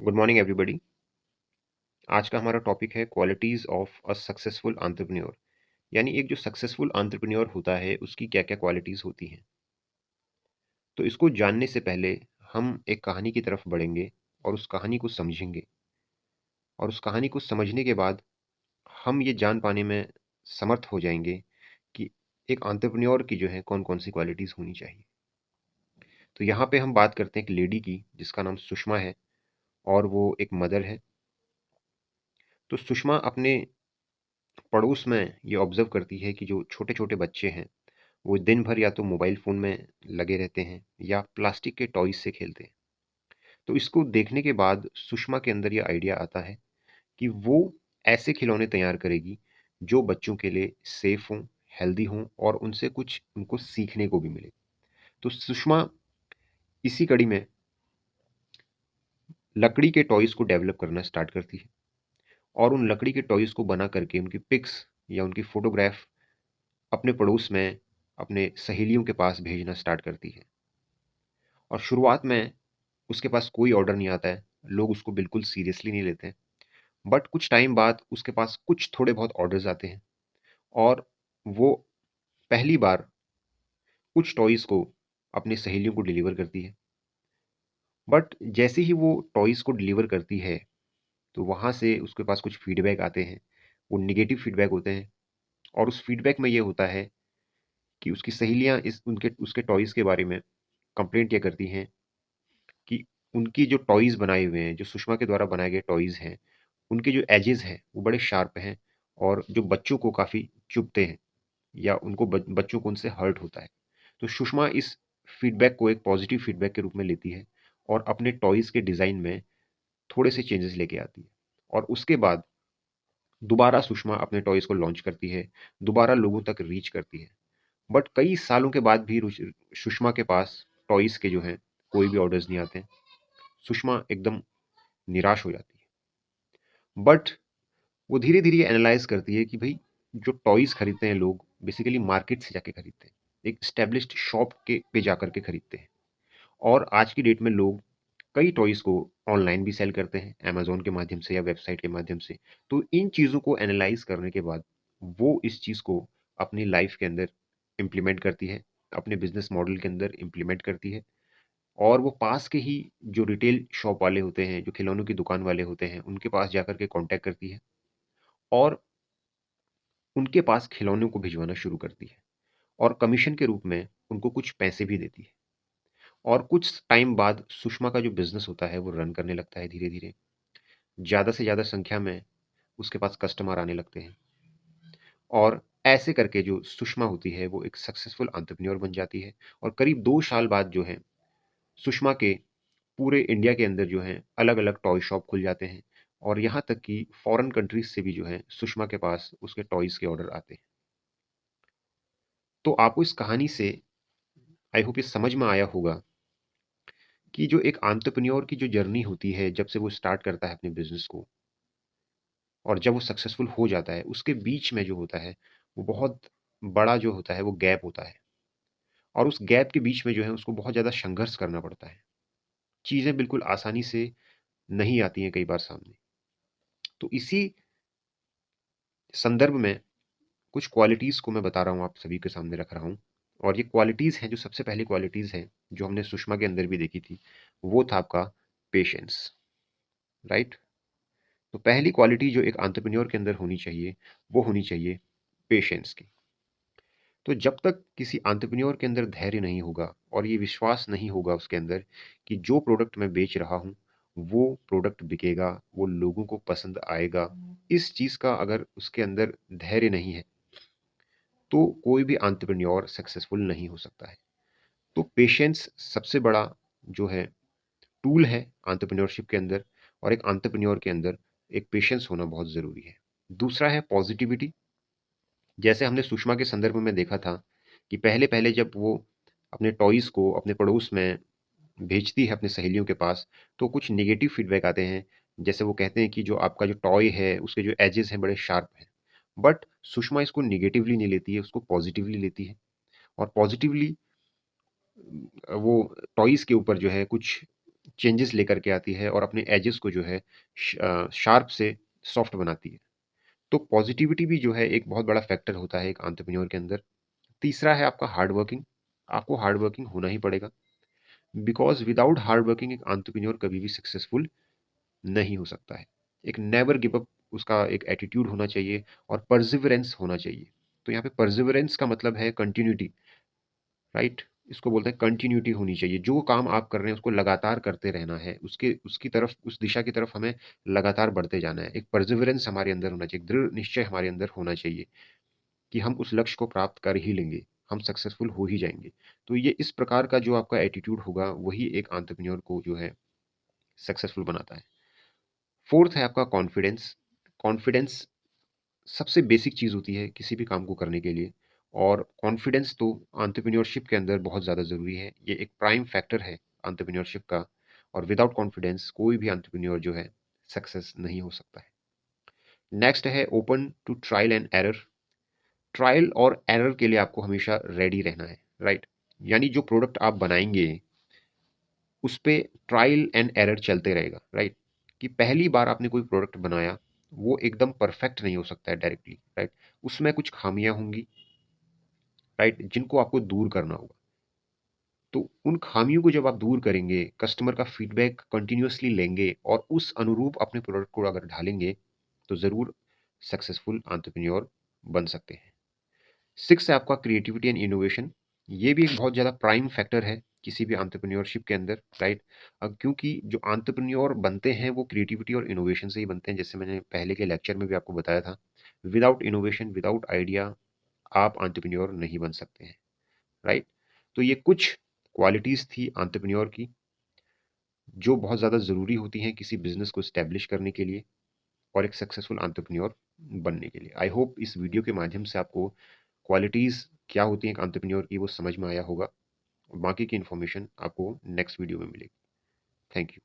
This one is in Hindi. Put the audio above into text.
Good morning everybody. आज का हमारा टॉपिक है qualities of a successful entrepreneur. यानी एक जो सक्सेसफुल एंटरप्रेन्योर होता है उसकी क्या क्या क्वालिटीज़ होती हैं। तो इसको जानने से पहले हम एक कहानी की तरफ बढ़ेंगे और उस कहानी को समझेंगे, और उस कहानी को समझने के बाद हम ये जान पाने में समर्थ हो जाएंगे कि एक एंटरप्रेन्योर की जो है कौन कौन सी क्वालिटीज़ होनी चाहिए। तो यहाँ पे हम बात करते हैं एक लेडी की जिसका नाम सुषमा है, और वो एक मदर है। तो सुषमा अपने पड़ोस में ये ऑब्जर्व करती है कि जो छोटे छोटे बच्चे हैं वो दिन भर या तो मोबाइल फ़ोन में लगे रहते हैं या प्लास्टिक के टॉयज से खेलते हैं। तो इसको देखने के बाद सुषमा के अंदर ये आइडिया आता है कि वो ऐसे खिलौने तैयार करेगी जो बच्चों के लिए सेफ हों, हेल्दी हों और उनसे कुछ उनको सीखने को भी मिले। तो सुषमा इसी कड़ी में लकड़ी के टॉयज को डेवलप करना स्टार्ट करती है, और उन लकड़ी के टॉयज को बना करके उनकी पिक्स या उनकी फोटोग्राफ अपने पड़ोस में अपने सहेलियों के पास भेजना स्टार्ट करती है। और शुरुआत में उसके पास कोई ऑर्डर नहीं आता है, लोग उसको बिल्कुल सीरियसली नहीं लेते हैं। बट कुछ टाइम बाद उसके पास कुछ थोड़े बहुत ऑर्डर्स आते हैं, और वो पहली बार कुछ टॉयज़ को अपनी सहेलियों को डिलीवर करती है। बट जैसे ही वो टॉयज़ को डिलीवर करती है, तो वहाँ से उसके पास कुछ फीडबैक आते हैं। वो नेगेटिव फीडबैक होते हैं, और उस फीडबैक में ये होता है कि उसकी सहेलियाँ इस उनके उसके टॉयज़ के बारे में कंप्लेंट ये करती हैं कि उनकी जो टॉयज़ बनाए हुए हैं, जो सुषमा के द्वारा बनाए गए टॉयज़ हैं, उनके जो एजेस हैं वो बड़े शार्प हैं, और जो बच्चों को काफ़ी चुभते हैं, या उनको बच्चों को उनसे हर्ट होता है। तो सुषमा इस फीडबैक को एक पॉजिटिव फीडबैक के रूप में लेती है, और अपने टॉयज़ के डिज़ाइन में थोड़े से चेंजेस लेके आती है। और उसके बाद दोबारा सुषमा अपने टॉयज़ को लॉन्च करती है, दोबारा लोगों तक रीच करती है। बट कई सालों के बाद भी सुषमा के पास टॉयज़ के जो हैं कोई भी ऑर्डर्स नहीं आते हैं। सुषमा एकदम निराश हो जाती है। बट वो धीरे-धीरे एनालाइज़ करती है कि भई जो टॉयज़ खरीदते हैं लोग बेसिकली मार्केट से जाके खरीदते हैं। एक एस्टेब्लिश्ड शॉप के पे जाकर के खरीदते हैं। और आज की डेट में लोग कई टॉयज़ को ऑनलाइन भी सेल करते हैं, अमेज़न के माध्यम से या वेबसाइट के माध्यम से। तो इन चीज़ों को एनालाइज़ करने के बाद वो इस चीज़ को अपनी लाइफ़ के अंदर इम्प्लीमेंट करती है, अपने बिज़नेस मॉडल के अंदर इम्प्लीमेंट करती है। और वो पास के ही जो रिटेल शॉप वाले होते हैं, जो खिलौनों की दुकान वाले होते हैं, उनके पास जाकर के कॉन्टैक्ट करती है, और उनके पास खिलौनों को भिजवाना शुरू करती है, और कमीशन के रूप में उनको कुछ पैसे भी देती है। और कुछ टाइम बाद सुषमा का जो बिज़नेस होता है वो रन करने लगता है धीरे-धीरे। ज़्यादा से ज़्यादा संख्या में उसके पास कस्टमर आने लगते हैं, और ऐसे करके जो सुषमा होती है वो एक सक्सेसफुल एंटरप्रेन्योर बन जाती है। और करीब 2 साल बाद जो है सुषमा के पूरे इंडिया के अंदर जो है अलग-अलग टॉय शॉप खुल जाते हैं, और यहाँ तक कि फॉरेन कंट्रीज़ से भी जो है सुषमा के पास उसके टॉयज़ के ऑर्डर आते हैं। तो आपको इस कहानी से आई होप ये समझ में आया होगा कि जो एक एंटरप्रेन्योर की जो जर्नी होती है, जब से वो स्टार्ट करता है अपने बिज़नेस को और जब वो सक्सेसफुल हो जाता है, उसके बीच में जो होता है, वो बहुत बड़ा जो होता है वो गैप होता है, और उस गैप के बीच में जो है उसको बहुत ज़्यादा संघर्ष करना पड़ता है। चीज़ें बिल्कुल आसानी से नहीं आती हैं कई बार सामने। तो इसी संदर्भ में कुछ क्वालिटीज़ को मैं बता रहा हूँ, आप सभी के सामने रख रहा हूँ। और ये क्वालिटीज़ हैं, जो सबसे पहली क्वालिटीज़ हैं, जो हमने सुषमा के अंदर भी देखी थी, वो था आपका पेशेंस, राइट? तो पहली क्वालिटी जो एक एंटरप्रेन्योर के अंदर होनी चाहिए, वो होनी चाहिए पेशेंस की। तो जब तक किसी एंटरप्रेन्योर के अंदर धैर्य नहीं होगा और ये विश्वास नहीं होगा उसके अंदर कि जो प्रोडक्ट मैं बेच रहा हूँ, वो प्रोडक्ट बिकेगा, वो लोगों को पसंद आएगा, इस चीज़ का अगर उसके अंदर धैर्य नहीं है, तो कोई भी एंटरप्रेन्योर सक्सेसफुल नहीं हो सकता है। तो पेशेंस सबसे बड़ा जो है टूल है एंटरप्रेन्योरशिप के अंदर, और एक एंटरप्रेन्योर के अंदर एक पेशेंस होना बहुत ज़रूरी है। दूसरा है पॉजिटिविटी। जैसे हमने सुषमा के संदर्भ में देखा था कि पहले-पहले जब वो अपने टॉयज़ को अपने पड़ोस में भेजती है अपनी सहेलियों के पास, तो कुछ नेगेटिव फीडबैक आते हैं। जैसे वो कहते हैं कि जो आपका जो टॉय है, उसके जो एजेस हैं बड़े शार्प हैं। बट सुषमा इसको नेगेटिवली नहीं लेती है, उसको पॉजिटिवली लेती है, और पॉजिटिवली वो टॉयज़ के ऊपर जो है कुछ चेंजेस लेकर के आती है और अपने एजेस को जो है शार्प से सॉफ्ट बनाती है। तो पॉजिटिविटी भी जो है एक बहुत बड़ा फैक्टर होता है एक एंटरप्रेन्योर के अंदर। तीसरा है आपका हार्ड वर्किंग। आपको हार्ड वर्किंग होना ही पड़ेगा, बिकॉज विदाउट हार्ड वर्किंग एक एंटरप्रेन्योर कभी भी सक्सेसफुल नहीं हो सकता है। एक नेवर गिव अप उसका एक एटीट्यूड होना चाहिए और परसिवरेंस होना चाहिए। तो यहाँ पे परसिवरेंस का मतलब है कंटिन्यूटी, राइट? इसको बोलते हैं कंटिन्यूटी होनी चाहिए। जो काम आप कर रहे हैं उसको लगातार करते रहना है, उसके उसकी तरफ, उस दिशा की तरफ हमें लगातार बढ़ते जाना है। एक परसिवरेंस हमारे अंदर होना चाहिए, दृढ़ निश्चय हमारे अंदर होना चाहिए कि हम उस लक्ष्य को प्राप्त कर ही लेंगे, हम सक्सेसफुल हो ही जाएंगे। तो ये इस प्रकार का जो आपका एटीट्यूड होगा वही एक एंटरप्रेन्योर को जो है सक्सेसफुल बनाता है। फोर्थ है आपका कॉन्फिडेंस। कॉन्फिडेंस सबसे बेसिक चीज़ होती है किसी भी काम को करने के लिए, और कॉन्फिडेंस तो एंटरप्रेन्योरशिप के अंदर बहुत ज़्यादा ज़रूरी है। ये एक प्राइम फैक्टर है एंटरप्रेन्योरशिप का, और विदाउट कॉन्फिडेंस कोई भी एंटरप्रेन्योर जो है सक्सेस नहीं हो सकता है। नेक्स्ट है open to trial and error. Trial और एरर के लिए आपको हमेशा रेडी रहना है, राइट? यानी जो प्रोडक्ट आप बनाएंगे उस पे ट्रायल एंड एरर चलते रहेगा, राइट? कि पहली बार आपने कोई प्रोडक्ट बनाया, वो एकदम परफेक्ट नहीं हो सकता है डायरेक्टली, राइट? उसमें कुछ खामियां होंगी, राइट, जिनको आपको दूर करना होगा। तो उन खामियों को जब आप दूर करेंगे, कस्टमर का फीडबैक कंटिन्यूअसली लेंगे और उस अनुरूप अपने प्रोडक्ट को अगर ढालेंगे, तो ज़रूर सक्सेसफुल एंटरप्रेन्योर बन सकते हैं। सिक्स है आपका क्रिएटिविटी एंड इनोवेशन। ये भी एक बहुत ज़्यादा प्राइम फैक्टर है किसी भी एंटरप्रेन्योरशिप के अंदर, राइट? क्योंकि जो एंटरप्रेन्योर बनते हैं वो क्रिएटिविटी और इनोवेशन से ही बनते हैं, जैसे मैंने पहले के लेक्चर में भी आपको बताया था। विदाउट इनोवेशन, विदाउट आइडिया आप एंटरप्रेन्योर नहीं बन सकते हैं, राइट? तो ये कुछ क्वालिटीज़ थी एंटरप्रेन्योर की जो बहुत ज़्यादा ज़रूरी होती हैं किसी बिजनेस को स्टैब्लिश करने के लिए और एक सक्सेसफुल एंटरप्रेन्योर बनने के लिए। आई होप इस वीडियो के माध्यम से आपको क्वालिटीज़ क्या होती हैं एक एंटरप्रेन्योर की वो समझ में आया होगा, और बाकी की इन्फॉर्मेशन आपको नेक्स्ट वीडियो में मिलेगी। Thank you.